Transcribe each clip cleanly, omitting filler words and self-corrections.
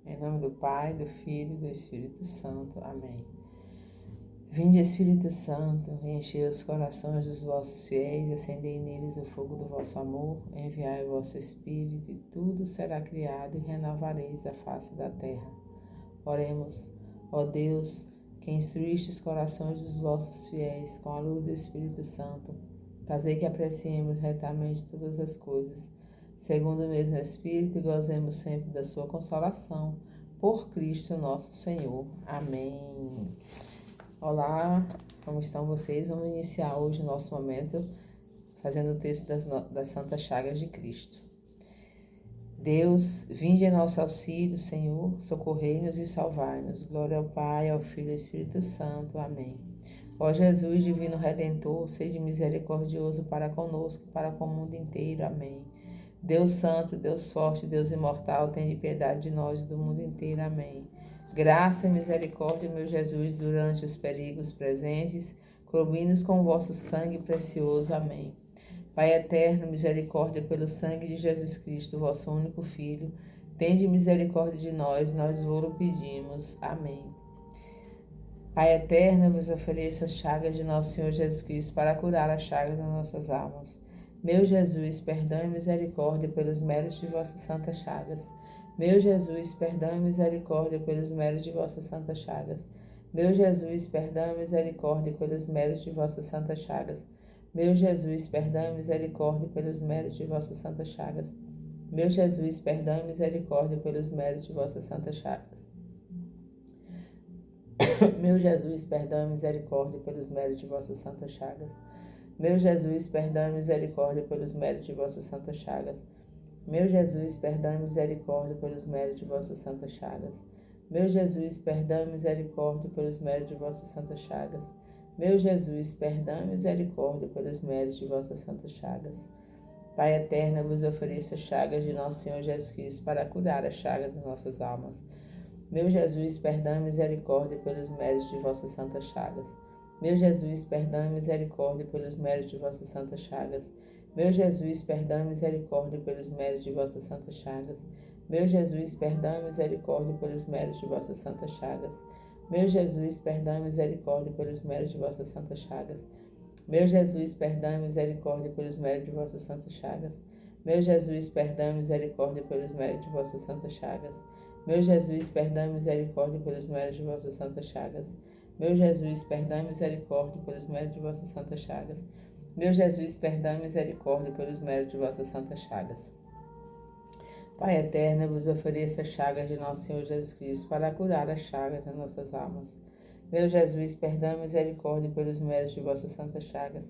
Em nome do Pai, do Filho e do Espírito Santo. Amém. Vinde, Espírito Santo, enchei os corações dos vossos fiéis, acendei neles o fogo do vosso amor, enviai o vosso Espírito, e tudo será criado, e renovareis a face da terra. Oremos, ó Deus, que instruíste os corações dos vossos fiéis com a luz do Espírito Santo, fazei que apreciemos retamente todas as coisas, segundo o mesmo Espírito, e gozemos sempre da sua consolação, por Cristo nosso Senhor. Amém. Olá, como estão vocês? Vamos iniciar hoje o nosso momento fazendo o texto das Santas Chagas de Cristo. Deus, vinde em nosso auxílio, Senhor, socorrei-nos e salvai-nos. Glória ao Pai, ao Filho e ao Espírito Santo. Amém. Ó Jesus, divino Redentor, sede misericordioso para conosco e para com o mundo inteiro. Amém. Deus Santo, Deus Forte, Deus Imortal, tende piedade de nós e do mundo inteiro. Amém. Graça e misericórdia, meu Jesus, durante os perigos presentes, cobri-nos com o vosso sangue precioso. Amém. Pai eterno, misericórdia pelo sangue de Jesus Cristo, vosso único Filho, tende misericórdia de nós, nós vos pedimos. Amém. Pai eterno, vos ofereço as chagas de nosso Senhor Jesus Cristo para curar as chagas das nossas almas. Meu Jesus, perdão e misericórdia pelos méritos de vossas santas chagas. Meu Jesus, perdão e misericórdia pelos méritos de vossas santas chagas. Meu Jesus, perdão e misericórdia pelos méritos de vossas santas chagas. Meu Jesus, perdão e misericórdia pelos méritos de vossas santas chagas. Meu Jesus, perdão e misericórdia pelos méritos de vossas santas chagas. Meu Jesus, perdão e misericórdia pelos méritos de vossas santas chagas. Meu Jesus, perdão e misericórdia pelos méritos de vossas santas chagas. Meu Jesus, perdão e misericórdia pelos méritos de vossas santas chagas. Meu Jesus, perdão e misericórdia pelos méritos de vossas santas chagas. Meu Jesus, perdão e misericórdia pelos méritos de vossas santas chagas. Pai eterno, eu vos ofereço as chagas de nosso Senhor Jesus Cristo para curar as chagas de nossas almas. Meu Jesus, perdão e misericórdia pelos méritos de vossas santas chagas. Meu Jesus, perdão e misericórdia pelos méritos de vossas santas chagas. Meu Jesus, perdão e misericórdia pelos méritos de vossas santas chagas. Meu Jesus, perdão e misericórdia pelos méritos de vossas santas chagas. Meu Jesus, perdão e misericórdia pelos méritos de vossas santas chagas. Meu Jesus, perdão e misericórdia pelos méritos de vossas santas chagas. Meu Jesus, perdão e misericórdia pelos méritos de vossas santas chagas. Meu Jesus, perdão e misericórdia pelos méritos de vossas santas chagas. Meu Jesus, perdão e misericórdia pelos méritos de vossas santas chagas. Meu Jesus, perdão e misericórdia pelos méritos de vossas santas chagas. Pai eterno, eu vos ofereço as chagas de nosso Senhor Jesus Cristo para curar as chagas das nossas almas. Meu Jesus, perdão e misericórdia pelos méritos de vossas santas chagas.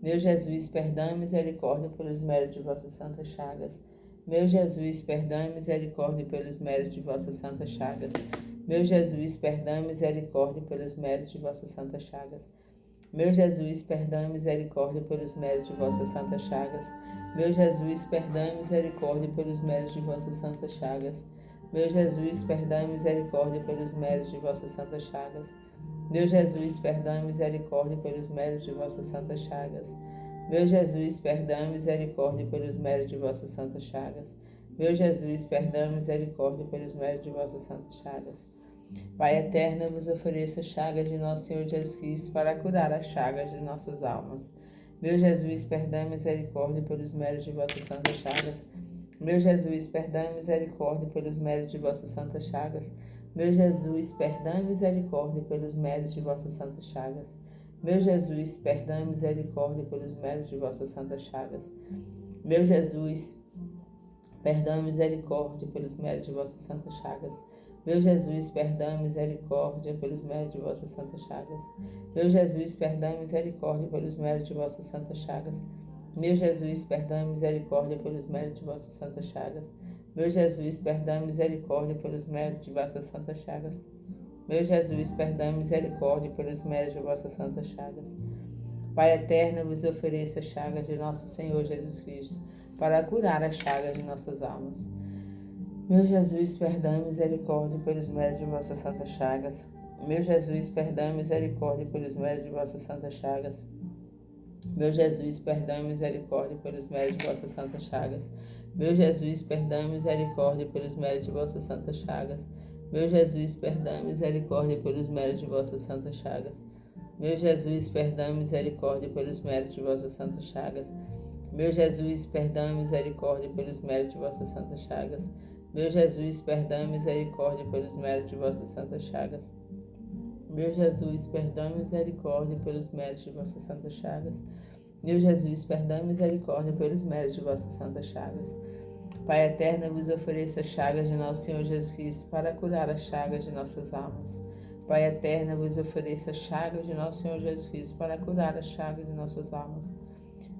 Meu Jesus, perdão e misericórdia pelos méritos de vossas santas chagas. Meu Jesus, perdão e misericórdia pelos méritos de vossas santas chagas. Meu Jesus, perdão e misericórdia pelos méritos de vossas santas chagas. Meu Jesus, perdão e misericórdia pelos méritos de vossas santas chagas. Meu Jesus, perdão e misericórdia pelos méritos de vossas santas chagas. Meu Jesus, perdão e misericórdia pelos méritos de vossas santas chagas. Meu Jesus, perdão e misericórdia pelos méritos de vossas santas chagas. Meu Jesus, perdão e misericórdia pelos méritos de vossas santas chagas. Meu Jesus, perdão e misericórdia pelos méritos de vossas santas chagas. Pai eterno, eu vos ofereço as chagas de nosso Senhor Jesus Cristo para curar as chagas de nossas almas. Meu Jesus, perdão e misericórdia pelos méritos de vossas santas chagas. Meu Jesus, perdão e misericórdia pelos méritos de vossas santas chagas. Meu Jesus, perdão e misericórdia pelos méritos de vossas santas chagas. Meu Jesus, perdão e misericórdia pelos méritos de vossas santas chagas. Meu Jesus, perdão e misericórdia pelos méritos de vossas santas chagas. Meu Jesus, perdão e misericórdia pelos méritos de vossas santas chagas. Meu Jesus, perdão e misericórdia pelos méritos de vossas santas chagas. Meu Jesus, perdão e misericórdia pelos méritos de vossas santas chagas. Meu Jesus, perdão e misericórdia pelos méritos de vossas santas chagas. Meu Jesus, perdão e misericórdia pelos méritos de vossas santas chagas. Pai eterno, eu vos ofereço as chagas de nosso Senhor Jesus Cristo para curar as chagas de nossas almas. Meu Jesus, perdão e misericórdia pelos méritos de vossas santas chagas. Meu Jesus, perdão e misericórdia pelos méritos de vossas santas chagas. Meu Jesus, perdão e misericórdia pelos méritos de vossas santas chagas. Meu Jesus, perdão e misericórdia pelos méritos de vossas santas chagas. Meu Jesus, perdão e misericórdia pelos méritos de vossas santas chagas. Meu Jesus, perdão e misericórdia pelos méritos de vossas santas chagas. Meu Jesus, perdão e misericórdia pelos méritos de vossas santas chagas. Meu Jesus, perdão e misericórdia pelos méritos de vossas santas chagas. Meu Jesus, perdão e misericórdia pelos méritos de vossas santas chagas. Meu Jesus, perdão e misericórdia pelos méritos de vossas santas chagas. Pai eterno, eu vos ofereço as chagas de nosso Senhor Jesus Cristo para curar as chagas de nossas almas. Pai eterno, eu vos ofereço as chagas de nosso Senhor Jesus Cristo para curar as chagas de nossas almas.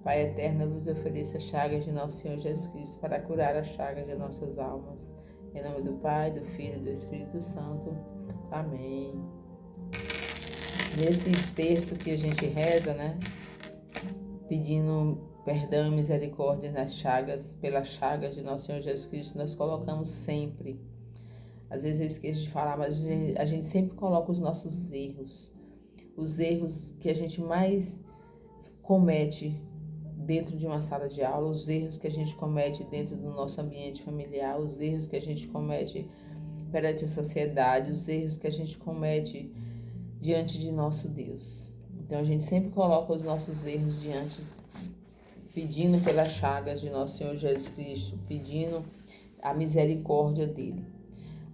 Pai eterno, eu vos ofereço as chagas de nosso Senhor Jesus Cristo para curar as chagas de nossas almas. Em nome do Pai, do Filho e do Espírito Santo. Amém. Nesse texto que a gente reza, né? Pedindo perdão e misericórdia nas chagas, pelas chagas de nosso Senhor Jesus Cristo, nós colocamos sempre. Às vezes eu esqueço de falar, mas a gente sempre coloca os nossos erros. Os erros que a gente mais comete dentro de uma sala de aula, os erros que a gente comete dentro do nosso ambiente familiar, os erros que a gente comete perante a sociedade, os erros que a gente comete diante de nosso Deus. Então a gente sempre coloca os nossos erros diante, pedindo pelas chagas de nosso Senhor Jesus Cristo, pedindo a misericórdia dele.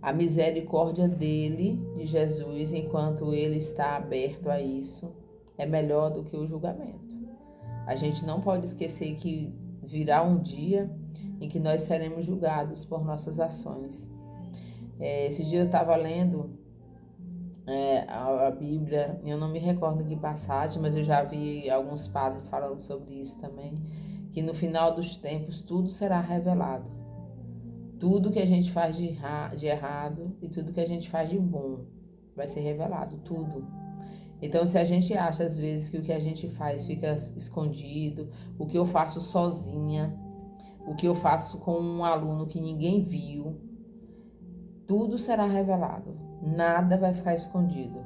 A misericórdia dele, de Jesus, enquanto ele está aberto a isso, é melhor do que o julgamento. A gente não pode esquecer que virá um dia em que nós seremos julgados por nossas ações. Esse dia eu estava lendo a Bíblia, eu não me recordo de passagem, mas eu já vi alguns padres falando sobre isso também, que no final dos tempos tudo será revelado. Tudo que a gente faz de errado e tudo que a gente faz de bom vai ser revelado, tudo. Então, se a gente acha às vezes que o que a gente faz fica escondido, o que eu faço sozinha, o que eu faço com um aluno que ninguém viu, tudo será revelado, nada vai ficar escondido.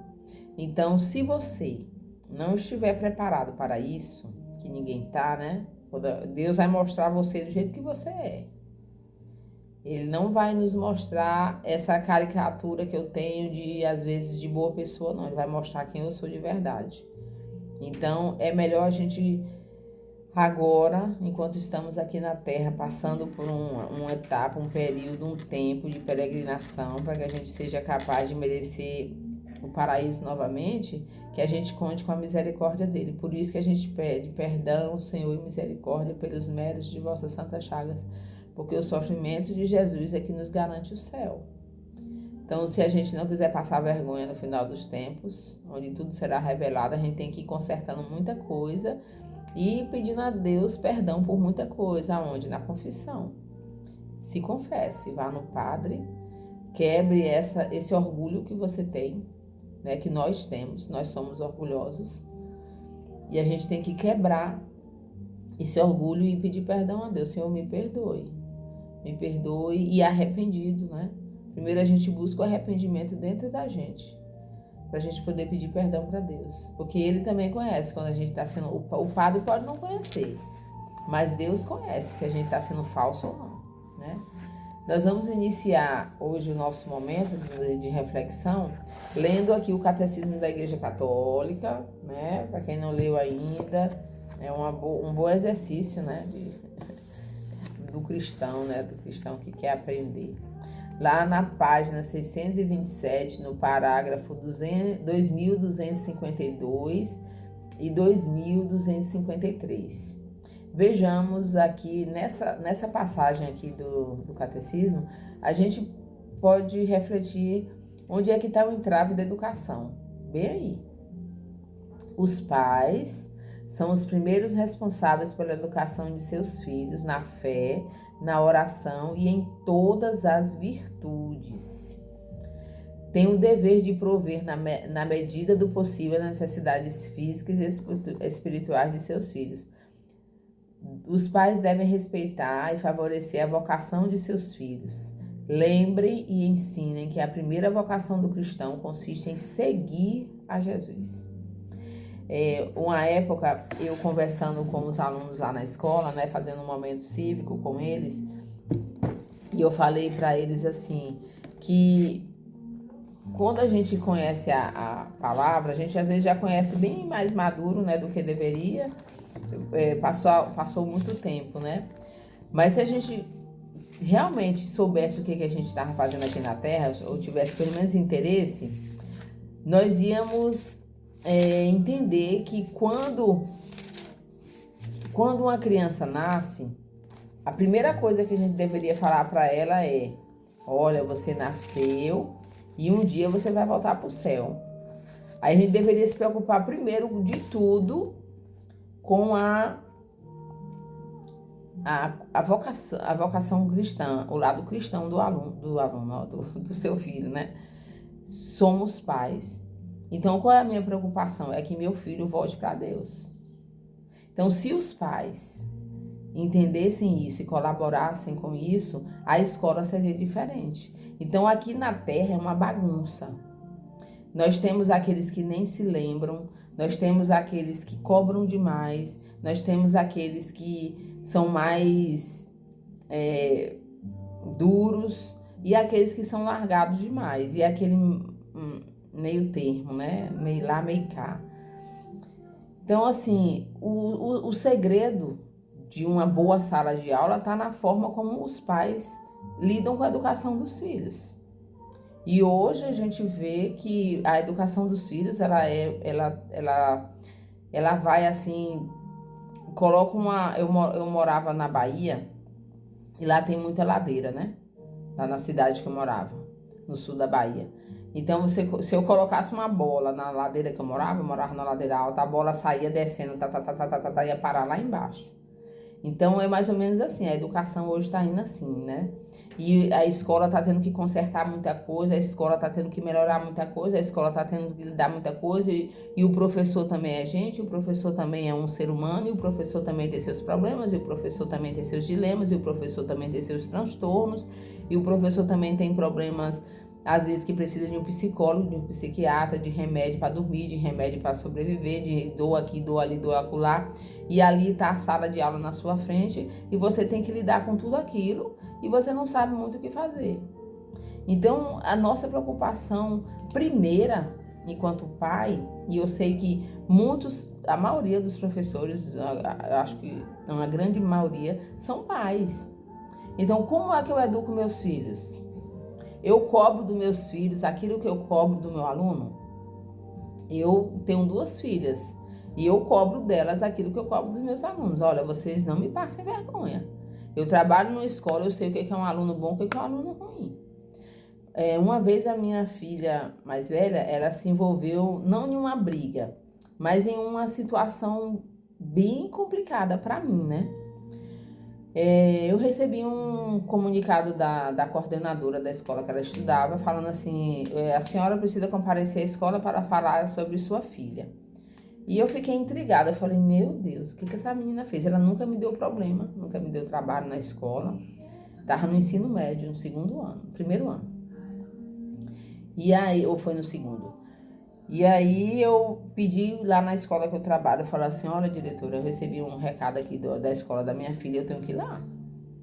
Então, se você não estiver preparado para isso, que ninguém está, né? Deus vai mostrar você do jeito que você é. Ele não vai nos mostrar essa caricatura que eu tenho de, às vezes, de boa pessoa, não. Ele vai mostrar quem eu sou de verdade. Então, é melhor a gente, agora, enquanto estamos aqui na Terra, passando por uma etapa, um período, um tempo de peregrinação, para que a gente seja capaz de merecer o paraíso novamente, que a gente conte com a misericórdia dele. Por isso que a gente pede perdão, Senhor, e misericórdia pelos méritos de vossas santas chagas, porque o sofrimento de Jesus é que nos garante o céu. Então, se a gente não quiser passar vergonha no final dos tempos, onde tudo será revelado, a gente tem que ir consertando muita coisa e pedindo a Deus perdão por muita coisa. Aonde? Na confissão. Se confesse, vá no padre, quebre esse orgulho que você tem, né, que nós temos, nós somos orgulhosos, e a gente tem que quebrar esse orgulho e pedir perdão a Deus. Senhor, me perdoe e arrependido, né? Primeiro a gente busca o arrependimento dentro da gente, para a gente poder pedir perdão para Deus, porque Ele também conhece quando a gente está sendo, o padre pode não conhecer, mas Deus conhece se a gente está sendo falso ou não, né? Nós vamos iniciar hoje o nosso momento de reflexão lendo aqui o Catecismo da Igreja Católica, né? Para quem não leu ainda, é um bom exercício, né? Do cristão, né? Do cristão que quer aprender. Lá na página 627, no parágrafo 2252 e 2253. Vejamos aqui, nessa passagem aqui do Catecismo, a gente pode refletir onde é que está o entrave da educação. Bem aí. Os pais são os primeiros responsáveis pela educação de seus filhos na fé, na oração e em todas as virtudes. Tem o dever de prover, na medida do possível, as necessidades físicas e espirituais de seus filhos. Os pais devem respeitar e favorecer a vocação de seus filhos. Lembrem e ensinem que a primeira vocação do cristão consiste em seguir a Jesus. Uma época, eu conversando com os alunos lá na escola, né, fazendo um momento cívico com eles, e eu falei para eles assim, que quando a gente conhece a palavra, a gente às vezes já conhece bem mais maduro, né, do que deveria, passou muito tempo, né? Mas se a gente realmente soubesse o que a gente estava fazendo aqui na Terra, ou tivesse pelo menos interesse, nós íamos entender que quando uma criança nasce, a primeira coisa que a gente deveria falar para ela é: olha, você nasceu e um dia você vai voltar para o céu. Aí a gente deveria se preocupar primeiro de tudo com a vocação cristã, o lado cristão do seu filho, né? Somos pais. Então, qual é a minha preocupação? É que meu filho volte para Deus. Então, se os pais entendessem isso e colaborassem com isso, a escola seria diferente. Então, aqui na Terra é uma bagunça. Nós temos aqueles que nem se lembram, nós temos aqueles que cobram demais, nós temos aqueles que são mais duros e aqueles que são largados demais. E aquele meio termo, né? Meio lá, meio cá. Então, assim, o segredo de uma boa sala de aula está na forma como os pais lidam com a educação dos filhos. E hoje a gente vê que a educação dos filhos, ela vai assim, coloca eu morava na Bahia e lá tem muita ladeira, né? Lá na cidade que eu morava, no sul da Bahia. Então, se eu colocasse uma bola na ladeira que eu morava na ladeira alta, a bola saía descendo, ia parar lá embaixo. Então, é mais ou menos assim, a educação hoje está indo assim, né? E a escola está tendo que consertar muita coisa, a escola está tendo que melhorar muita coisa, a escola está tendo que lidar muita coisa, e o professor também é gente, o professor também é um ser humano, e o professor também tem seus problemas, e o professor também tem seus dilemas, e o professor também tem seus transtornos, e o professor também tem problemas, às vezes, que precisa de um psicólogo, de um psiquiatra, de remédio para dormir, de remédio para sobreviver, de dor aqui, dor ali, dor acolá. E ali está a sala de aula na sua frente e você tem que lidar com tudo aquilo e você não sabe muito o que fazer. Então, a nossa preocupação primeira, enquanto pai, e eu sei que a maioria dos professores, eu acho que uma grande maioria, são pais. Então, como é que eu educo meus filhos? Eu cobro dos meus filhos aquilo que eu cobro do meu aluno? Eu tenho 2 filhas e eu cobro delas aquilo que eu cobro dos meus alunos. Olha, vocês não me passem vergonha. Eu trabalho numa escola, eu sei o que é um aluno bom, o que é um aluno ruim. Uma vez a minha filha mais velha, ela se envolveu, não em uma briga, mas em uma situação bem complicada para mim, né? Eu recebi um comunicado da coordenadora da escola que ela estudava, falando assim: a senhora precisa comparecer à escola para falar sobre sua filha. E eu fiquei intrigada, eu falei: meu Deus, o que essa menina fez? Ela nunca me deu problema, nunca me deu trabalho na escola, estava no ensino médio, no segundo ano, primeiro ano. E aí, ou foi no segundo. E aí eu pedi lá na escola que eu trabalho, eu falei assim: olha, diretora, eu recebi um recado aqui da escola da minha filha, eu tenho que ir lá.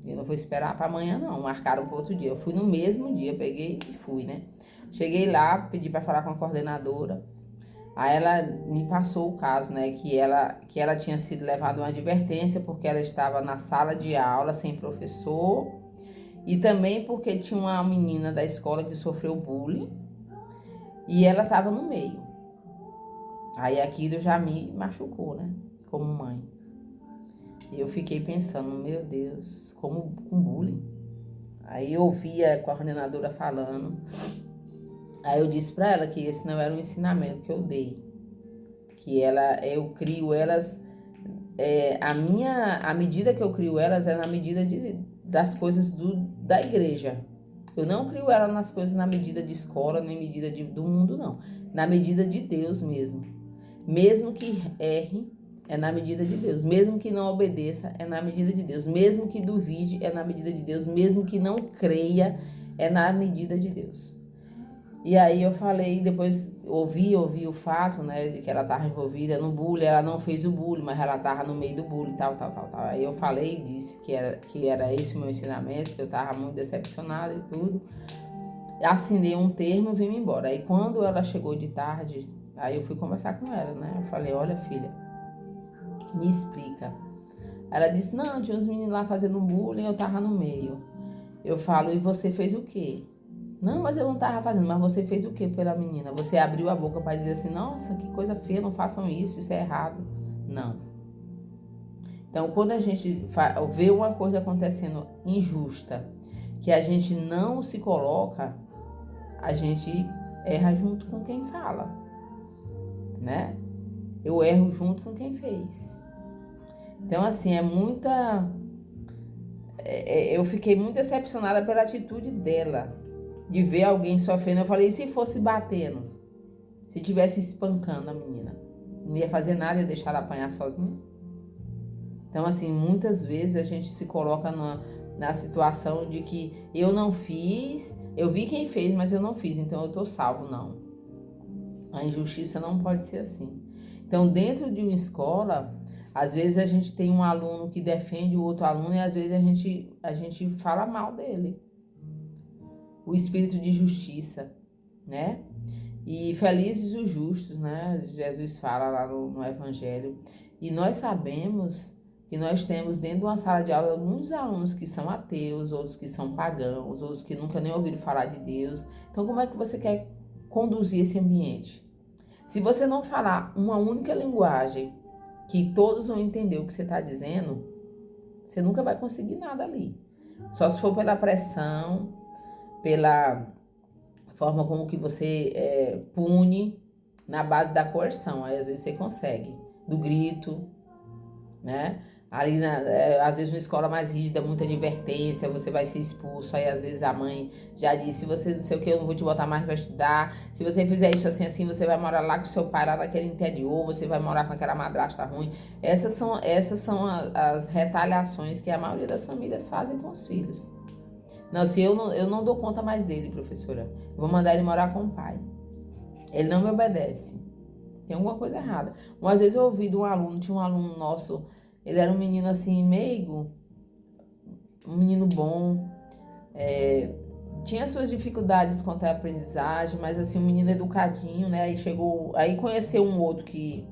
Eu não vou esperar para amanhã não, marcaram para outro dia. Eu fui no mesmo dia, peguei e fui, né? Cheguei lá, pedi para falar com a coordenadora. Aí ela me passou o caso, né? Que ela tinha sido levada uma advertência porque ela estava na sala de aula sem professor e também porque tinha uma menina da escola que sofreu bullying. E ela estava no meio. Aí aquilo já me machucou, né? Como mãe. E eu fiquei pensando: meu Deus, como com bullying. Aí eu ouvia a coordenadora falando. Aí eu disse para ela que esse não era um ensinamento que eu dei. Que eu crio elas... a medida que eu crio elas é na medida das coisas da igreja. Eu não crio ela nas coisas na medida de escola, nem medida do mundo, não. Na medida de Deus mesmo. Mesmo que erre, é na medida de Deus. Mesmo que não obedeça, é na medida de Deus. Mesmo que duvide, é na medida de Deus. Mesmo que não creia, é na medida de Deus. E aí eu falei, depois ouvi o fato, né, de que ela estava envolvida no bullying, ela não fez o bullying, mas ela estava no meio do bullying, tal. Aí eu falei e disse que era esse o meu ensinamento, que eu estava muito decepcionada e tudo. Assinei um termo e vim embora. Aí quando ela chegou de tarde, aí eu fui conversar com ela, né, eu falei, olha filha, me explica. Ela disse, não, tinha uns meninos lá fazendo bullying, eu tava no meio. Eu falo, e você fez o quê? Não, mas eu não tava fazendo, mas você fez o quê pela menina? Você abriu a boca para dizer assim, nossa, que coisa feia, não façam isso é errado. Não. Então, quando a gente vê uma coisa acontecendo injusta, que a gente não se coloca, a gente erra junto com quem fala, né? Eu erro junto com quem fez. Então, assim, eu fiquei muito decepcionada pela atitude dela, de ver alguém sofrendo. Eu falei, e se fosse batendo? Se tivesse espancando a menina? Não ia fazer nada, ia deixar ela apanhar sozinha? Então, assim, muitas vezes a gente se coloca na situação de que eu não fiz, eu vi quem fez, mas eu não fiz, então eu tô salvo. Não. A injustiça não pode ser assim. Então, dentro de uma escola, às vezes a gente tem um aluno que defende o outro aluno e às vezes a gente fala mal dele. O espírito de justiça, né? E felizes os justos, né? Jesus fala lá no Evangelho. E nós sabemos que nós temos dentro de uma sala de aula alguns alunos que são ateus, outros que são pagãos, outros que nunca nem ouviram falar de Deus. Então, como é que você quer conduzir esse ambiente? Se você não falar uma única linguagem que todos vão entender o que você está dizendo, você nunca vai conseguir nada ali. Só se for pela pressão, pela forma como que você pune, na base da coerção. Aí às vezes você consegue, do grito, né? Ali, às vezes, uma escola mais rígida, muita advertência, você vai ser expulso. Aí, às vezes, a mãe já disse, se você não sei o que, eu não vou te botar mais para estudar. Se você fizer isso assim, você vai morar lá com seu pai, lá naquele interior, você vai morar com aquela madrasta ruim. Essas são as retaliações que a maioria das famílias fazem com os filhos. Não, se eu não dou conta mais dele, professora, vou mandar ele morar com o pai. Ele não me obedece. Tem alguma coisa errada. Umas vezes eu ouvi de um aluno, tinha um aluno nosso, ele era um menino assim, meigo, um menino bom, tinha suas dificuldades quanto à aprendizagem, mas assim, um menino educadinho, né? Aí conheceu um outro que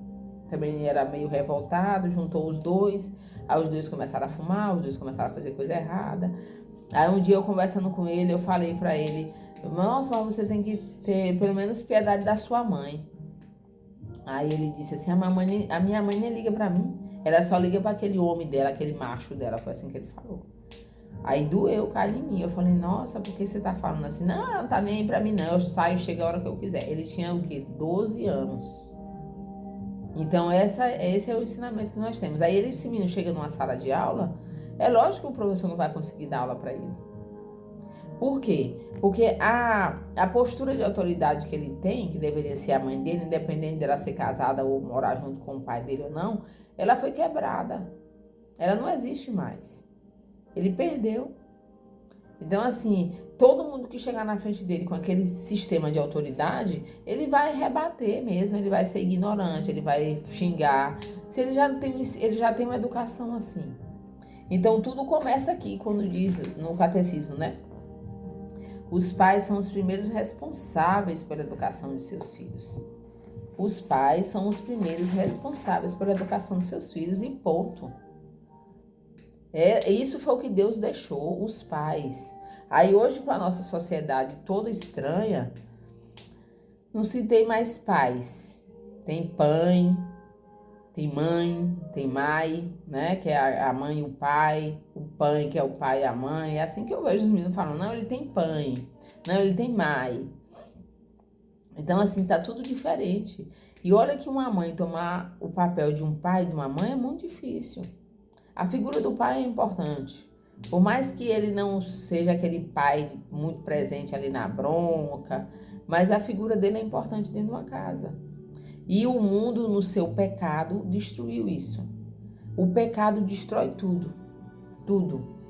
também era meio revoltado, juntou os dois, aí os dois começaram a fumar, os dois começaram a fazer coisa errada. Aí um dia eu conversando com ele, eu falei pra ele, nossa, mas você tem que ter pelo menos piedade da sua mãe. Aí ele disse assim, a minha mãe nem liga pra mim, ela só liga pra aquele homem dela, aquele macho dela, foi assim que ele falou. Aí doeu, caiu em mim, eu falei, nossa, por que você tá falando assim? Não, ela não tá nem aí pra mim não, eu saio, chega a hora que eu quiser. Ele tinha o quê? 12 anos. Então esse é o ensinamento que nós temos. Aí esse menino chega numa sala de aula, é lógico que o professor não vai conseguir dar aula pra ele. Por quê? Porque a postura de autoridade que ele tem, que deveria ser a mãe dele, independente dela ser casada ou morar junto com o pai dele ou não, ela foi quebrada. Ela não existe mais. Ele perdeu. Então, assim, todo mundo que chegar na frente dele com aquele sistema de autoridade, ele vai rebater mesmo, ele vai ser ignorante, ele vai xingar. Se ele já tem uma educação assim. Então, tudo começa aqui, quando diz no catecismo, né? Os pais são os primeiros responsáveis pela educação de seus filhos. Os pais são os primeiros responsáveis pela educação dos seus filhos e ponto. Isso foi o que Deus deixou, os pais. Aí hoje, com a nossa sociedade toda estranha, não se tem mais pais. Tem pai, tem mãe, tem mãe, né? Que é a mãe e o pai que é o pai e a mãe. É assim que eu vejo os meninos falando, não, ele tem pai, não, ele tem mãe. Então, assim, tá tudo diferente. E olha que uma mãe tomar o papel de um pai e de uma mãe é muito difícil. A figura do pai é importante. Por mais que ele não seja aquele pai muito presente ali na bronca, mas a figura dele é importante dentro de uma casa. E o mundo, no seu pecado, destruiu isso. O pecado destrói tudo. Tudo.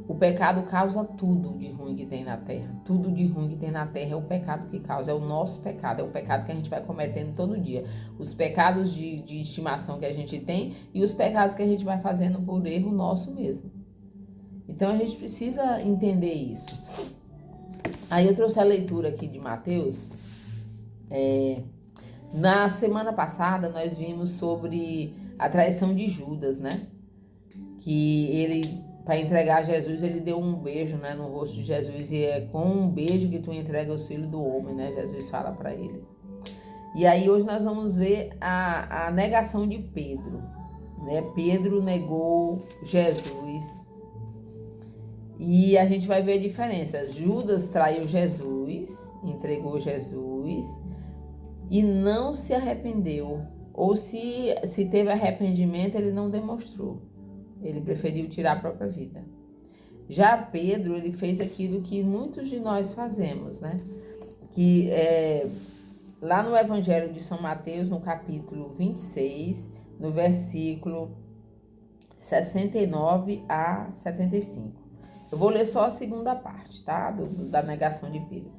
O pecado causa tudo de ruim que tem na terra. Tudo de ruim que tem na terra é o pecado que causa, é o nosso pecado, é o pecado que a gente vai cometendo todo dia. Os pecados de estimação que a gente tem e os pecados que a gente vai fazendo por erro nosso mesmo. Então a gente precisa entender isso. Aí eu trouxe a leitura aqui de Mateus. Na semana passada nós vimos sobre a traição de Judas, né? Que ele, para entregar Jesus, ele deu um beijo, né, no rosto de Jesus, e é com um beijo que tu entrega o filho do homem, né? Jesus fala para ele. E aí hoje nós vamos ver a negação de Pedro, né? Pedro negou Jesus e a gente vai ver a diferença. Judas traiu Jesus, entregou Jesus e não se arrependeu, ou se teve arrependimento, ele não demonstrou. Ele preferiu tirar a própria vida. Já Pedro, ele fez aquilo que muitos de nós fazemos, né? Que lá no Evangelho de São Mateus, no capítulo 26, no versículo 69 a 75. Eu vou ler só a segunda parte, tá? Da negação de Pedro.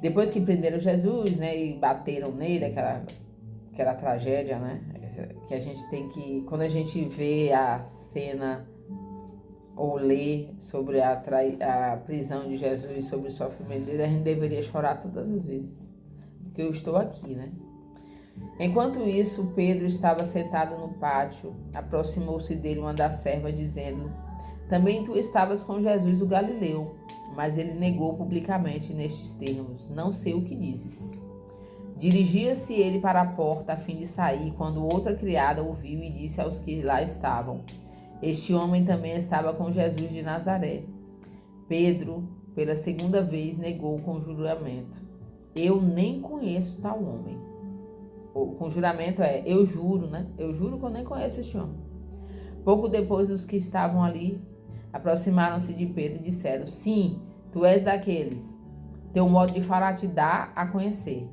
Depois que prenderam Jesus, né, e bateram nele, aquela tragédia, né, que a gente tem que, quando a gente vê a cena ou lê sobre a prisão de Jesus, sobre o sofrimento dele, a gente deveria chorar todas as vezes, porque eu estou aqui, né. Enquanto isso, Pedro estava sentado no pátio, aproximou-se dele uma das servas, dizendo: também tu estavas com Jesus o Galileu. Mas ele negou publicamente nestes termos: não sei o que dizes. Dirigia-se ele para a porta a fim de sair, quando outra criada o viu e disse aos que lá estavam: este homem também estava com Jesus de Nazaré. Pedro, pela segunda vez, negou com juramento: eu nem conheço tal homem. O conjuramento é: eu juro, né? Eu juro que eu nem conheço este homem. Pouco depois, os que estavam ali aproximaram-se de Pedro e disseram: sim, tu és daqueles. Teu modo de falar te dá a conhecer.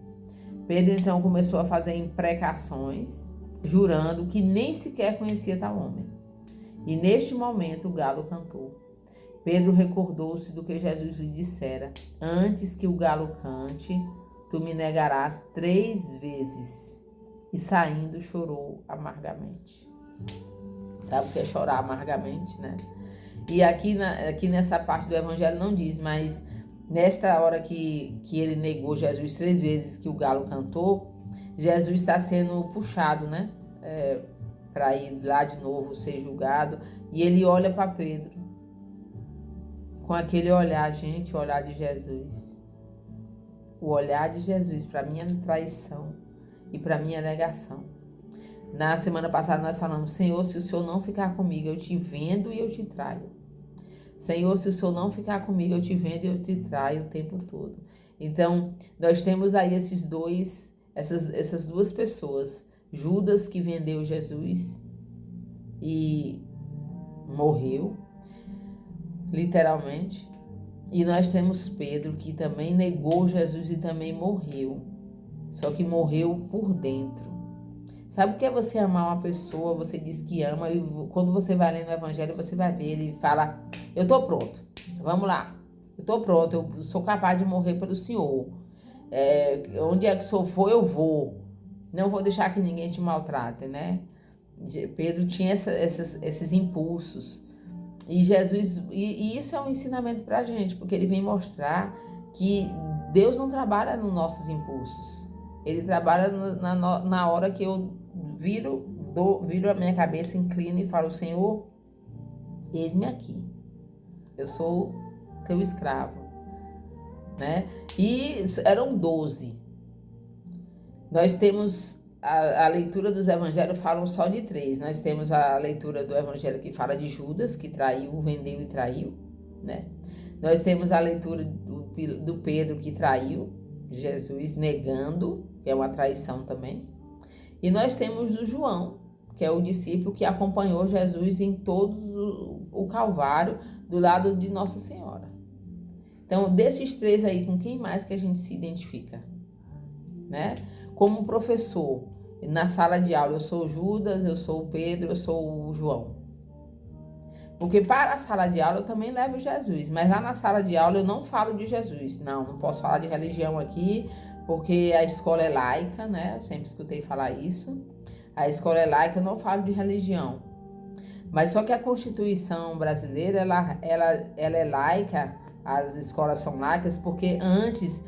Pedro então começou a fazer imprecações, jurando que nem sequer conhecia tal homem. E neste momento o galo cantou. Pedro recordou-se do que Jesus lhe dissera: antes que o galo cante, tu me negarás 3 vezes. E saindo chorou amargamente. Sabe o que é chorar amargamente, né? E aqui nessa parte do Evangelho não diz, mas nesta hora que ele negou Jesus 3 vezes, que o galo cantou, Jesus está sendo puxado, né? Para ir lá de novo ser julgado. E ele olha para Pedro com aquele olhar, gente, o olhar de Jesus. O olhar de Jesus para minha traição e para minha negação. Na semana passada nós falamos: Senhor, se o Senhor não ficar comigo, eu te vendo e eu te traio. Senhor, se o Senhor não ficar comigo, eu te vendo e eu te traio o tempo todo. Então, nós temos aí essas duas pessoas. Judas, que vendeu Jesus e morreu, literalmente. E nós temos Pedro, que também negou Jesus e também morreu. Só que morreu por dentro. Sabe o que é você amar uma pessoa? Você diz que ama, e quando você vai lendo o Evangelho, você vai ver, ele fala: eu tô pronto, vamos lá, eu tô pronto, eu sou capaz de morrer pelo Senhor. Onde é que o Senhor for, eu vou. Não vou deixar que ninguém te maltrate, né? Pedro tinha esses impulsos. E Jesus, e isso é um ensinamento pra gente, porque ele vem mostrar que Deus não trabalha nos nossos impulsos. Ele trabalha na hora que eu viro a minha cabeça, inclino e falo: Senhor, eis-me aqui. Eu sou teu escravo, né? E eram 12. Nós temos a leitura dos evangelhos, falam só de 3. Nós temos a leitura do evangelho que fala de Judas, que traiu, vendeu e traiu, né? Nós temos a leitura do Pedro, que traiu Jesus, negando, que é uma traição também. E nós temos o João, que é o discípulo que acompanhou Jesus em todo o Calvário, do lado de Nossa Senhora. Então, desses 3 aí, com quem mais que a gente se identifica? Né? Como professor, na sala de aula, eu sou o Judas, eu sou o Pedro, eu sou o João. Porque para a sala de aula eu também levo Jesus, mas lá na sala de aula eu não falo de Jesus. Não posso falar de religião aqui, porque a escola é laica, né? Eu sempre escutei falar isso. A escola é laica, eu não falo de religião. Mas só que a Constituição brasileira, ela é laica, as escolas são laicas, porque antes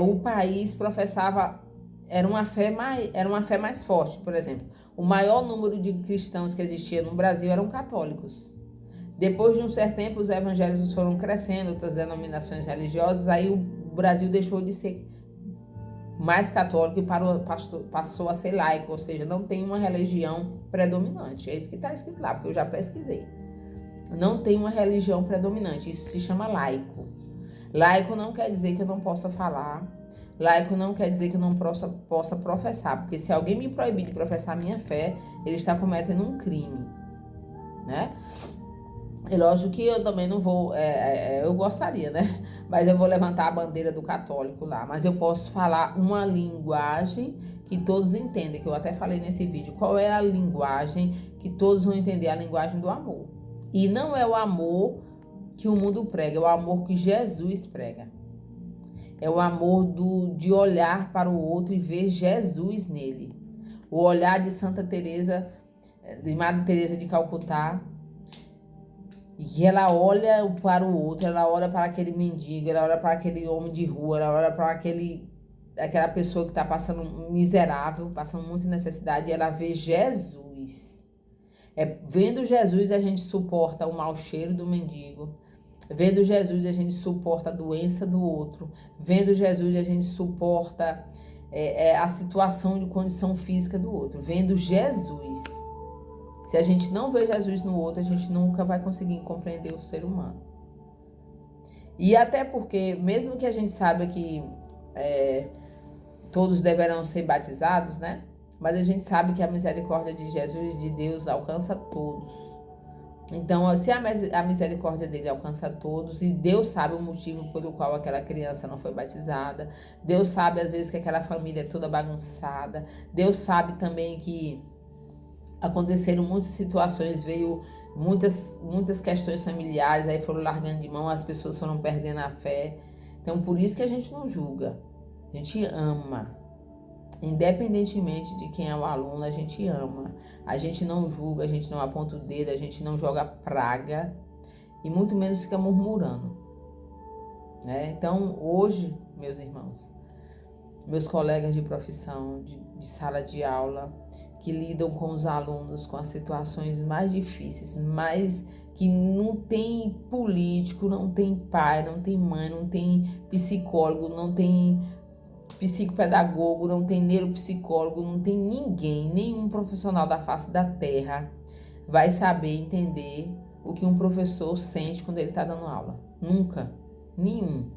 o país professava, era uma fé mais forte. Por exemplo, o maior número de cristãos que existia no Brasil eram católicos. Depois de um certo tempo, os evangélicos foram crescendo, outras denominações religiosas, aí o Brasil deixou de ser mais católico e passou a ser laico, ou seja, não tem uma religião predominante. É isso que está escrito lá, porque eu já pesquisei. Não tem uma religião predominante, isso se chama laico. Laico não quer dizer que eu não possa falar, laico não quer dizer que eu não possa professar, porque se alguém me proibir de professar minha fé, ele está cometendo um crime, né? É lógico que eu também não vou, eu gostaria, né? Mas eu vou levantar a bandeira do católico lá. Mas eu posso falar uma linguagem que todos entendem, que eu até falei nesse vídeo. Qual é a linguagem que todos vão entender? A linguagem do amor. E não é o amor que o mundo prega, é o amor que Jesus prega. É o amor de olhar para o outro e ver Jesus nele. O olhar de Santa Teresa, de Madre Teresa de Calcutá, e ela olha para o outro, ela olha para aquele mendigo, ela olha para aquele homem de rua, ela olha para aquela pessoa que está passando miserável, passando muita necessidade, e ela vê Jesus. Vendo Jesus, a gente suporta o mau cheiro do mendigo. Vendo Jesus, a gente suporta a doença do outro. Vendo Jesus, a gente suporta a situação de condição física do outro. Vendo Jesus. Se a gente não vê Jesus no outro, a gente nunca vai conseguir compreender o ser humano. E até porque, mesmo que a gente saiba que todos deverão ser batizados, né? Mas a gente sabe que a misericórdia de Jesus, de Deus, alcança todos. Então, se a misericórdia dele alcança todos, e Deus sabe o motivo pelo qual aquela criança não foi batizada, Deus sabe, às vezes, que aquela família é toda bagunçada, Deus sabe também que aconteceram muitas situações, veio muitas questões familiares, aí foram largando de mão, as pessoas foram perdendo a fé. Então, por isso que a gente não julga, a gente ama. Independentemente de quem é o aluno, a gente ama. A gente não julga, a gente não aponta o dedo, a gente não joga praga e muito menos fica murmurando, né? Então, hoje, meus irmãos, meus colegas de profissão, de sala de aula, que lidam com os alunos, com as situações mais difíceis, mais que não tem político, não tem pai, não tem mãe, não tem psicólogo, não tem psicopedagogo, não tem neuropsicólogo, não tem ninguém, nenhum profissional da face da terra vai saber entender o que um professor sente quando ele está dando aula. Nunca. Nenhum.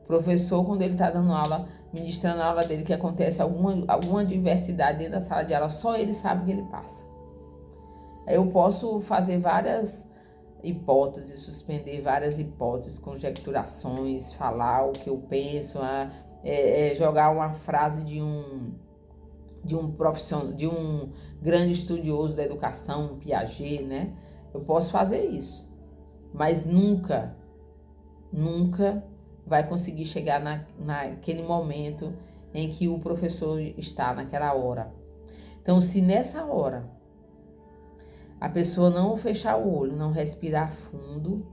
Professor, quando ele está dando aula, ministrando a aula dele, que acontece alguma diversidade dentro da sala de aula, só ele sabe o que ele passa. Eu posso fazer várias hipóteses, suspender várias hipóteses, conjecturações, falar o que eu penso, jogar uma frase de um profissional, de um grande estudioso da educação, Piaget, né? Eu posso fazer isso, mas nunca vai conseguir chegar naquele momento em que o professor está naquela hora. Então, se nessa hora a pessoa não fechar o olho, não respirar fundo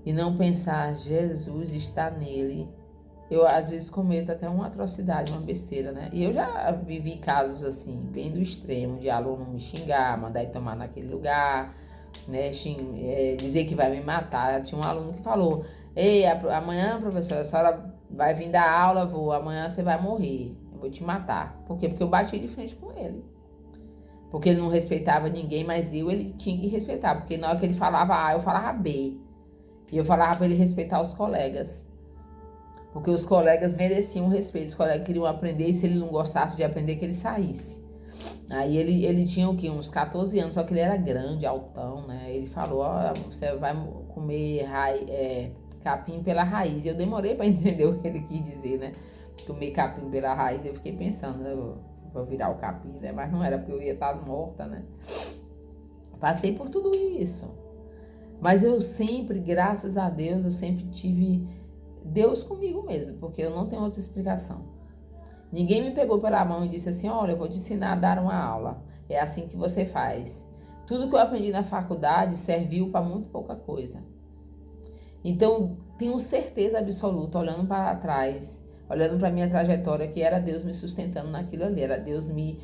e não pensar, Jesus está nele, eu às vezes cometo até uma atrocidade, uma besteira, né? E eu já vivi casos assim, bem do extremo, de aluno me xingar, mandar ir tomar naquele lugar, né? Dizer que vai me matar. Tinha um aluno que falou, ei, amanhã, professora, a senhora vai vir dar aula, amanhã você vai morrer, eu vou te matar. Por quê? Porque eu bati de frente com ele. Porque ele não respeitava ninguém, mas ele tinha que respeitar. Porque na hora que ele falava A, eu falava B. E eu falava para ele respeitar os colegas. Porque os colegas mereciam respeito, os colegas queriam aprender, e se ele não gostasse de aprender, que ele saísse. Aí ele tinha o quê? Uns 14 anos, só que ele era grande, altão, né? Ele falou, você vai comer capim pela raiz. E eu demorei para entender o que ele quis dizer, né? Comer capim pela raiz, eu fiquei pensando, né? Eu vou virar o capim, né? Mas não era, porque eu ia estar morta, né? Passei por tudo isso. Mas eu sempre, graças a Deus, eu sempre tive Deus comigo mesmo, porque eu não tenho outra explicação. Ninguém me pegou pela mão e disse assim, olha, eu vou te ensinar a dar uma aula. É assim que você faz. Tudo que eu aprendi na faculdade serviu para muito pouca coisa. Então, tenho certeza absoluta, olhando para trás, olhando para a minha trajetória, que era Deus me sustentando naquilo ali, era Deus me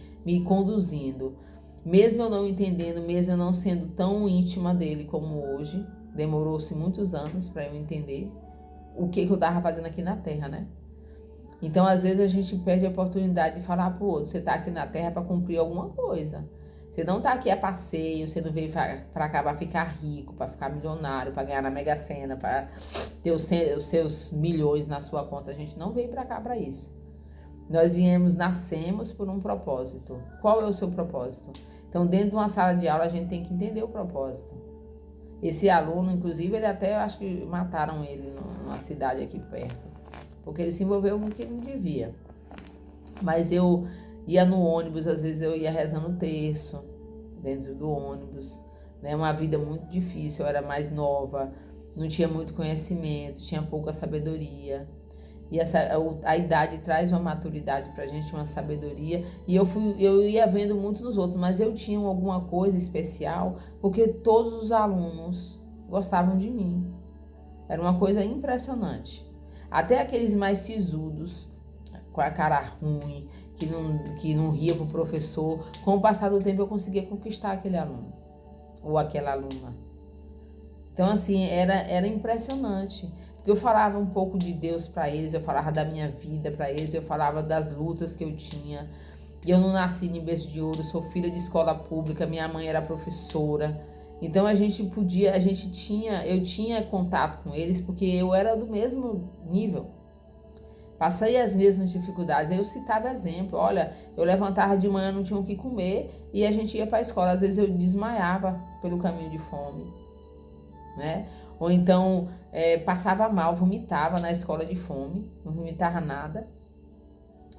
conduzindo. Mesmo eu não entendendo, mesmo eu não sendo tão íntima dele como hoje, demorou-se muitos anos para eu entender o que eu estava fazendo aqui na Terra, né? Então, às vezes, a gente perde a oportunidade de falar para o outro, você está aqui na Terra para cumprir alguma coisa. Você não está aqui a passeio, você não veio para cá para ficar rico, para ficar milionário, para ganhar na Mega Sena, para ter os seus milhões na sua conta. A gente não veio para cá para isso. Nós nascemos por um propósito. Qual é o seu propósito? Então, dentro de uma sala de aula, a gente tem que entender o propósito. Esse aluno, inclusive, ele até, acho que mataram ele numa cidade aqui perto, porque ele se envolveu com o que não devia. Mas eu ia no ônibus, às vezes eu ia rezando terço dentro do ônibus, né? Uma vida muito difícil, eu era mais nova, não tinha muito conhecimento, tinha pouca sabedoria. E a idade traz uma maturidade pra gente, uma sabedoria. E eu ia vendo muito nos outros, mas eu tinha alguma coisa especial, porque todos os alunos gostavam de mim. Era uma coisa impressionante. Até aqueles mais sisudos, com a cara ruim, que não ria pro professor, com o passar do tempo eu conseguia conquistar aquele aluno, ou aquela aluna. Então, assim, era impressionante. Porque eu falava um pouco de Deus para eles, eu falava da minha vida para eles, eu falava das lutas que eu tinha. E eu não nasci em berço de ouro, sou filha de escola pública, minha mãe era professora. Então eu tinha contato com eles porque eu era do mesmo nível. Passei as mesmas dificuldades, aí eu citava exemplo. Olha, eu levantava de manhã, não tinha o que comer e a gente ia para a escola. Às vezes eu desmaiava pelo caminho de fome, né? Ou então passava mal, vomitava na escola de fome, não vomitava nada.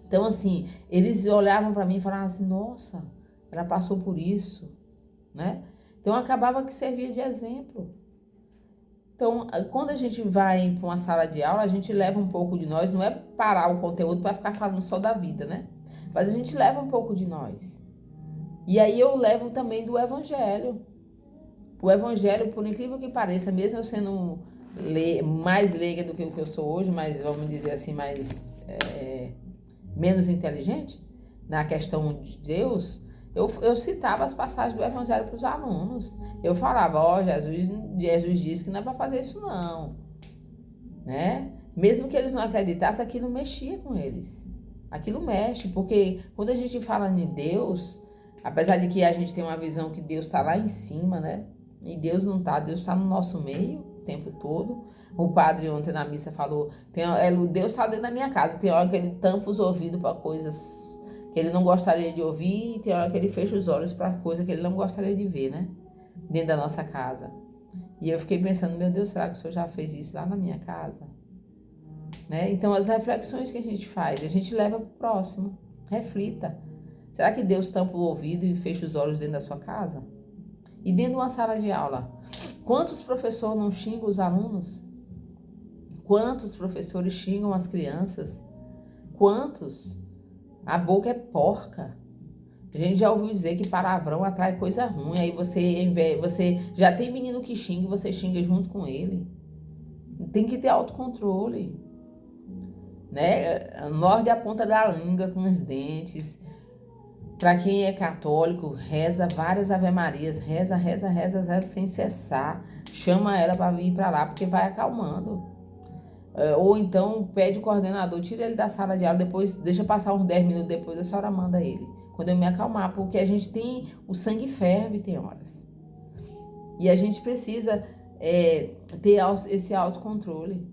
Então, assim, eles olhavam para mim e falavam assim, nossa, ela passou por isso, né? Então, acabava que servia de exemplo. Então, quando a gente vai para uma sala de aula, a gente leva um pouco de nós, não é parar o conteúdo para ficar falando só da vida, né? Mas a gente leva um pouco de nós. E aí eu levo também do Evangelho. O Evangelho, por incrível que pareça, mesmo eu sendo mais leiga do que o que eu sou hoje, mas vamos dizer assim, menos inteligente na questão de Deus, eu citava as passagens do Evangelho para os alunos. Eu falava, Jesus disse que não é para fazer isso não, né? Mesmo que eles não acreditassem, aquilo mexia com eles. Aquilo mexe, porque quando a gente fala em Deus, apesar de que a gente tem uma visão que Deus está lá em cima, né? E Deus não está, Deus está no nosso meio o tempo todo. O padre ontem na missa falou, Deus está dentro da minha casa, tem hora que ele tampa os ouvidos para coisas que ele não gostaria de ouvir, e tem hora que ele fecha os olhos para coisas que ele não gostaria de ver, né? Dentro da nossa casa. E eu fiquei pensando, meu Deus, será que o Senhor já fez isso lá na minha casa? Né? Então, as reflexões que a gente faz, a gente leva para o próximo. Reflita. Será que Deus tampa o ouvido e fecha os olhos dentro da sua casa? E dentro de uma sala de aula, quantos professores não xingam os alunos? Quantos professores xingam as crianças? Quantos? A boca é porca. A gente já ouviu dizer que palavrão atrai coisa ruim. Aí você já tem menino que xinga e você xinga junto com ele. Tem que ter autocontrole, né? Morde a ponta da língua com os dentes. Para quem é católico, reza várias ave-marias, reza sem cessar. Chama ela para vir para lá, porque vai acalmando. Ou então pede o coordenador, tira ele da sala de aula, depois deixa passar uns 10 minutos depois, a senhora manda ele. Quando eu me acalmar, porque a gente tem, o sangue ferve tem horas. E a gente precisa ter esse autocontrole.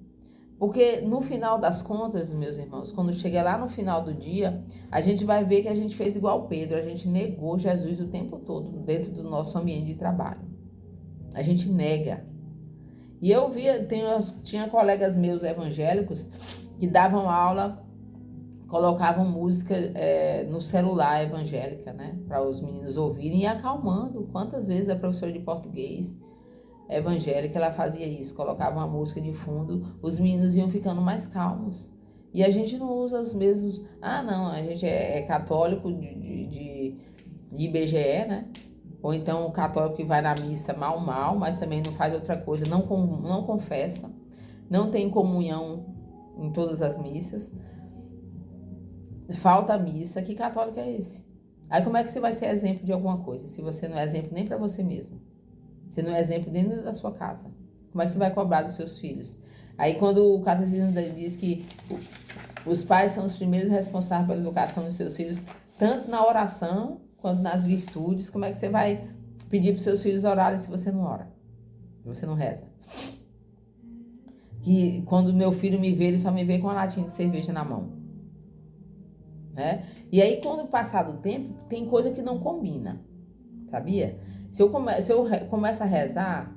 Porque no final das contas, meus irmãos, quando chega lá no final do dia, a gente vai ver que a gente fez igual Pedro, a gente negou Jesus o tempo todo dentro do nosso ambiente de trabalho. A gente nega. E eu tinha colegas meus evangélicos que davam aula colocavam música no celular evangélica, né? Para os meninos ouvirem e acalmando. Quantas vezes a professora de português evangélica, ela fazia isso, colocava uma música de fundo, os meninos iam ficando mais calmos. E a gente não usa os mesmos... Ah, não, a gente é católico de IBGE, né? Ou então o católico que vai na missa mal, mas também não faz outra coisa, não confessa, não tem comunhão em todas as missas, falta a missa. Que católico é esse? Aí como é que você vai ser exemplo de alguma coisa, se você não é exemplo nem para você mesmo? Você não é exemplo dentro da sua casa. Como é que você vai cobrar dos seus filhos? Aí quando o catecismo diz que os pais são os primeiros responsáveis pela educação dos seus filhos, tanto na oração quanto nas virtudes, como é que você vai pedir para os seus filhos orarem se você não ora? Se você não reza? Que quando meu filho me vê, ele só me vê com uma latinha de cerveja na mão. Né? E aí quando passar do tempo, tem coisa que não combina. Sabia? Se eu começo a rezar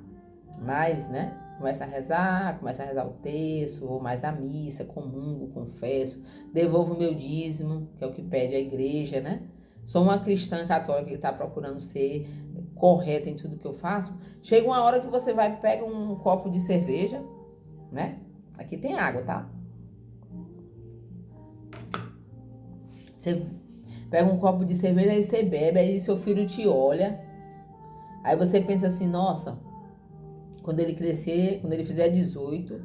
mais, né? Começo a rezar o terço, vou mais à missa, comungo, confesso, devolvo o meu dízimo, que é o que pede a igreja, né? Sou uma cristã católica que está procurando ser correta em tudo que eu faço. Chega uma hora que você vai, pega um copo de cerveja, né? Aqui tem água, tá? Você pega um copo de cerveja, aí você bebe, aí seu filho te olha. Aí você pensa assim, nossa, quando ele crescer, quando ele fizer 18,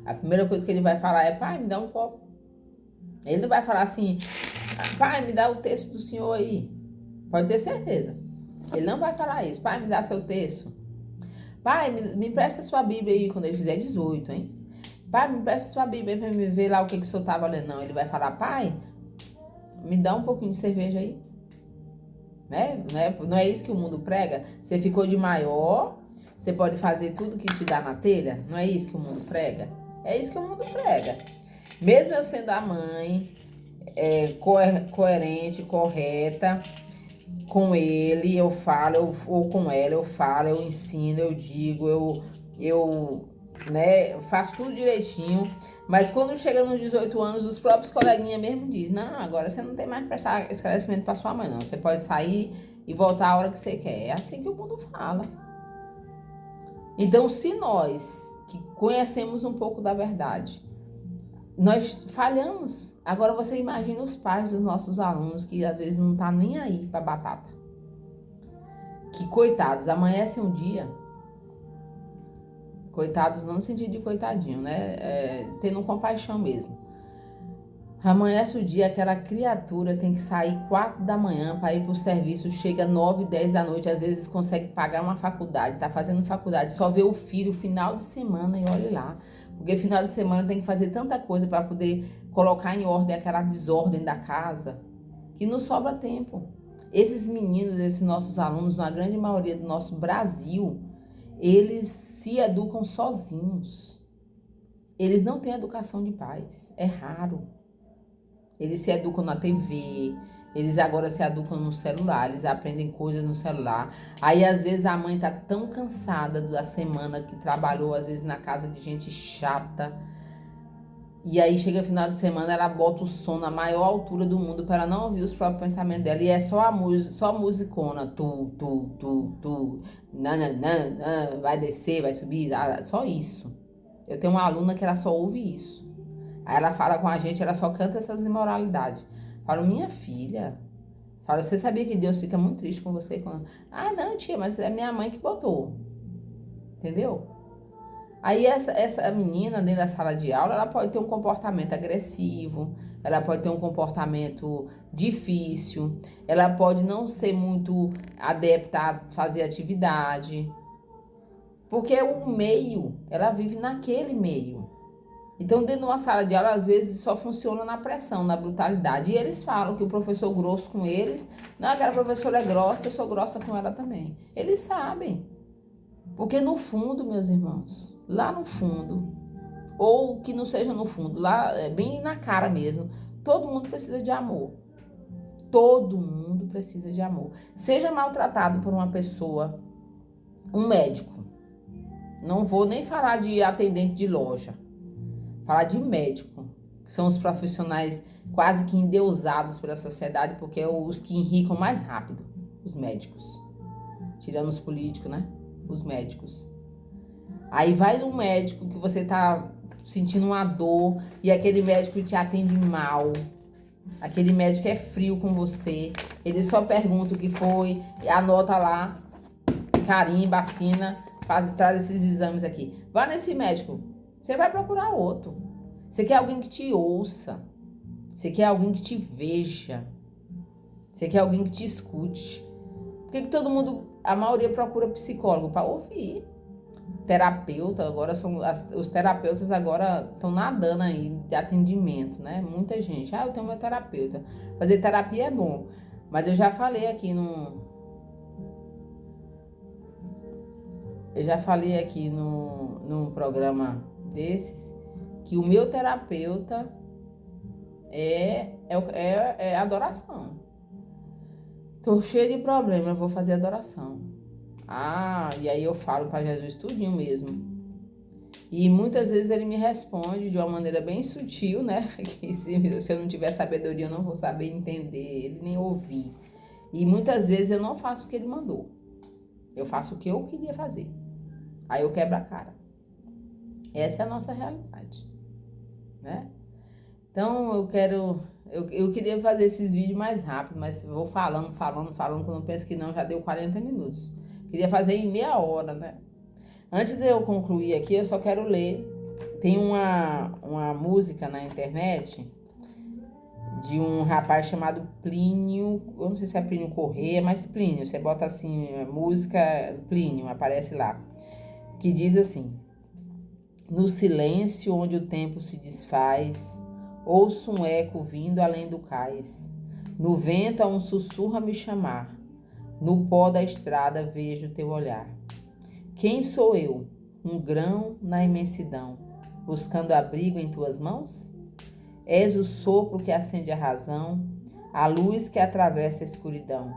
a primeira coisa que ele vai falar é, pai, me dá um copo. Ele não vai falar assim, pai, me dá o texto do senhor aí. Pode ter certeza. Ele não vai falar isso, pai, me dá seu texto. Pai, me empresta sua Bíblia aí quando ele fizer 18, hein? Pai, me empresta sua Bíblia aí pra me ver lá o que o senhor tava lendo. Não, ele vai falar, pai, me dá um pouquinho de cerveja aí. Né? Não é isso que o mundo prega? Você ficou de maior, você pode fazer tudo que te dá na telha? Não é isso que o mundo prega? É isso que o mundo prega. Mesmo eu sendo a mãe, coerente, correta, com ele eu falo, ou com ela eu falo, eu ensino, eu digo, eu faço tudo direitinho. Mas quando chega nos 18 anos, os próprios coleguinhas mesmo dizem, não, agora você não tem mais que prestar esclarecimento para sua mãe, não. Você pode sair e voltar a hora que você quer. É assim que o mundo fala. Então, se nós, que conhecemos um pouco da verdade, nós falhamos, agora você imagina os pais dos nossos alunos, que às vezes não tá nem aí para batata. Que coitados, amanhece um dia... Coitados não no sentido de coitadinho, né? Tendo compaixão mesmo. Amanhece o dia, aquela criatura tem que sair 4 da manhã para ir para o serviço, chega 9, 10 da noite, às vezes consegue pagar uma faculdade, tá fazendo faculdade, só vê o filho final de semana e olha lá. Porque final de semana tem que fazer tanta coisa para poder colocar em ordem aquela desordem da casa, que não sobra tempo. Esses meninos, esses nossos alunos, na grande maioria do nosso Brasil, eles se educam sozinhos. Eles não têm educação de pais. É raro. Eles se educam na TV. Eles agora se educam no celular. Eles aprendem coisas no celular. Aí, às vezes, a mãe tá tão cansada da semana que trabalhou, às vezes, na casa de gente chata. E aí, chega no final de semana, ela bota o som na maior altura do mundo para ela não ouvir os próprios pensamentos dela. E é só a música, só musicona. Tu. Nananana, vai descer, vai subir, só isso. Eu tenho uma aluna que ela só ouve isso. Aí ela fala com a gente, ela só canta essas imoralidades. Falo, minha filha, você sabia que Deus fica muito triste com você? Quando... Ah, não, tia, mas é minha mãe que botou. Entendeu? Aí essa menina dentro da sala de aula, ela pode ter um comportamento agressivo, ela pode ter um comportamento difícil, ela pode não ser muito adepta a fazer atividade, porque o meio, ela vive naquele meio. Então, dentro de uma sala de aula, às vezes só funciona na pressão, na brutalidade. E eles falam que o professor grosso com eles, não, aquela professora é grossa, eu sou grossa com ela também. Eles sabem. Porque no fundo, meus irmãos, lá no fundo, ou que não seja no fundo, lá bem na cara mesmo, todo mundo precisa de amor. Todo mundo precisa de amor. Seja maltratado por uma pessoa, um médico. Não vou nem falar de atendente de loja. Falar de médico, que são os profissionais quase que endeusados pela sociedade, porque é os que enricam mais rápido, os médicos. Tirando os políticos, né? Os médicos. Aí vai no médico que você tá sentindo uma dor e aquele médico te atende mal. Aquele médico é frio com você. Ele só pergunta o que foi, anota lá, carimba, assina, traz esses exames aqui. Vá nesse médico. Você vai procurar outro. Você quer alguém que te ouça. Você quer alguém que te veja. Você quer alguém que te escute. Por que todo mundo, a maioria procura psicólogo? Para ouvir. Terapeuta, agora os terapeutas agora estão nadando aí de atendimento, né? Muita gente, eu tenho meu terapeuta. Fazer terapia é bom, mas eu já falei aqui num programa desses que o meu terapeuta é adoração. Tô cheio de problema, eu vou fazer adoração. E aí eu falo para Jesus tudinho mesmo. E muitas vezes ele me responde de uma maneira bem sutil, né? Que se eu não tiver sabedoria, eu não vou saber entender ele, nem ouvir. E muitas vezes eu não faço o que ele mandou. Eu faço o que eu queria fazer. Aí eu quebro a cara. Essa é a nossa realidade, né? Então eu queria fazer esses vídeos mais rápido, mas vou falando, quando eu penso que não, já deu 40 minutos. Queria fazer em meia hora, né? Antes de eu concluir aqui, eu só quero ler. Tem uma música na internet de um rapaz chamado Plínio. Eu não sei se é Plínio Corrêa, mas Plínio. Você bota assim, música Plínio, aparece lá. Que diz assim: no silêncio onde o tempo se desfaz, ouço um eco vindo além do cais. No vento há um sussurro a me chamar. No pó da estrada vejo teu olhar. Quem sou eu? Um grão na imensidão, buscando abrigo em tuas mãos? És o sopro que acende a razão, a luz que atravessa a escuridão.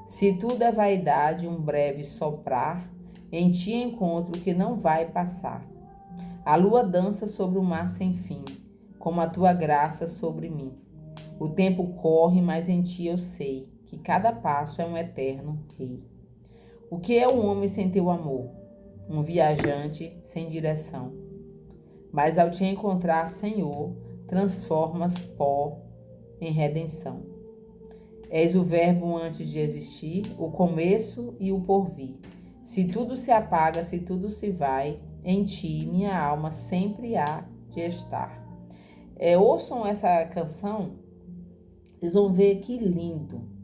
Se tudo é vaidade, um breve soprar, em ti encontro que não vai passar. A lua dança sobre o mar sem fim, como a tua graça sobre mim. O tempo corre, mas em ti eu sei que cada passo é um eterno rei. O que é o homem sem teu amor? Um viajante sem direção. Mas ao te encontrar, Senhor, transformas pó em redenção. És o verbo antes de existir, o começo e o porvir. Se tudo se apaga, se tudo se vai, em ti minha alma sempre há de estar. Ouçam essa canção, vocês vão ver que lindo.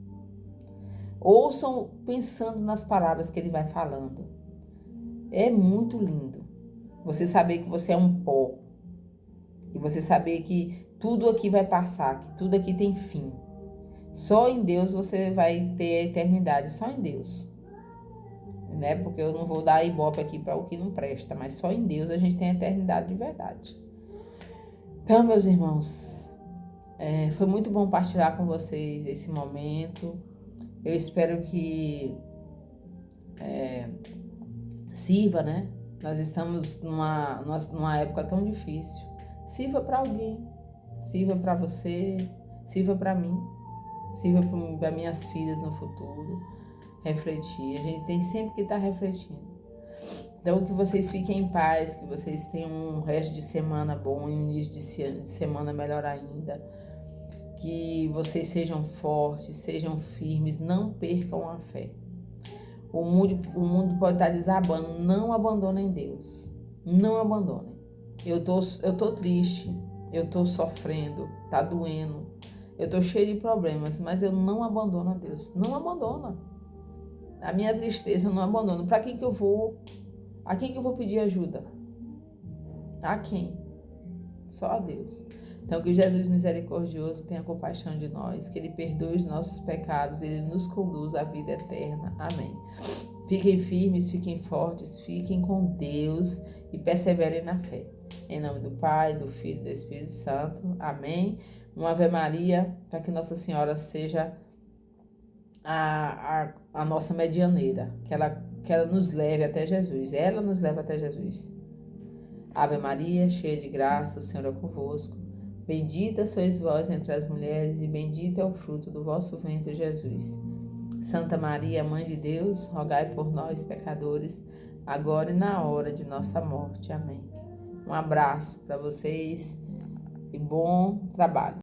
Ouçam pensando nas palavras que ele vai falando. É muito lindo. Você saber que você é um pó. E você saber que tudo aqui vai passar, que tudo aqui tem fim. Só em Deus você vai ter a eternidade, só em Deus. Né? Porque eu não vou dar ibope aqui para o que não presta, mas só em Deus a gente tem a eternidade de verdade. Então, meus irmãos, foi muito bom partilhar com vocês esse momento. Eu espero que sirva, né? Nós estamos numa época tão difícil. Sirva para alguém, sirva para você, sirva para mim, sirva para minhas filhas no futuro. Refletir, a gente tem sempre que estar refletindo. Então, que vocês fiquem em paz, que vocês tenham um resto de semana bom e um início de semana melhor ainda. Que vocês sejam fortes, sejam firmes, não percam a fé. O mundo pode estar desabando, não abandonem Deus. Não abandonem. Eu tô triste, eu tô sofrendo, tá doendo, eu tô cheio de problemas, mas eu não abandono a Deus. Não abandona. A minha tristeza eu não abandono. Para quem que eu vou? A quem que eu vou pedir ajuda? A quem? Só a Deus. Então, que Jesus misericordioso tenha compaixão de nós, que Ele perdoe os nossos pecados, Ele nos conduz à vida eterna. Amém. Fiquem firmes, fiquem fortes, fiquem com Deus e perseverem na fé. Em nome do Pai, do Filho e do Espírito Santo. Amém. Uma Ave Maria, para que Nossa Senhora seja a nossa medianeira, que ela nos leve até Jesus. Ela nos leva até Jesus. Ave Maria, cheia de graça, o Senhor é convosco. Bendita sois vós entre as mulheres, e bendito é o fruto do vosso ventre, Jesus. Santa Maria, Mãe de Deus, rogai por nós, pecadores, agora e na hora de nossa morte. Amém. Um abraço para vocês e bom trabalho.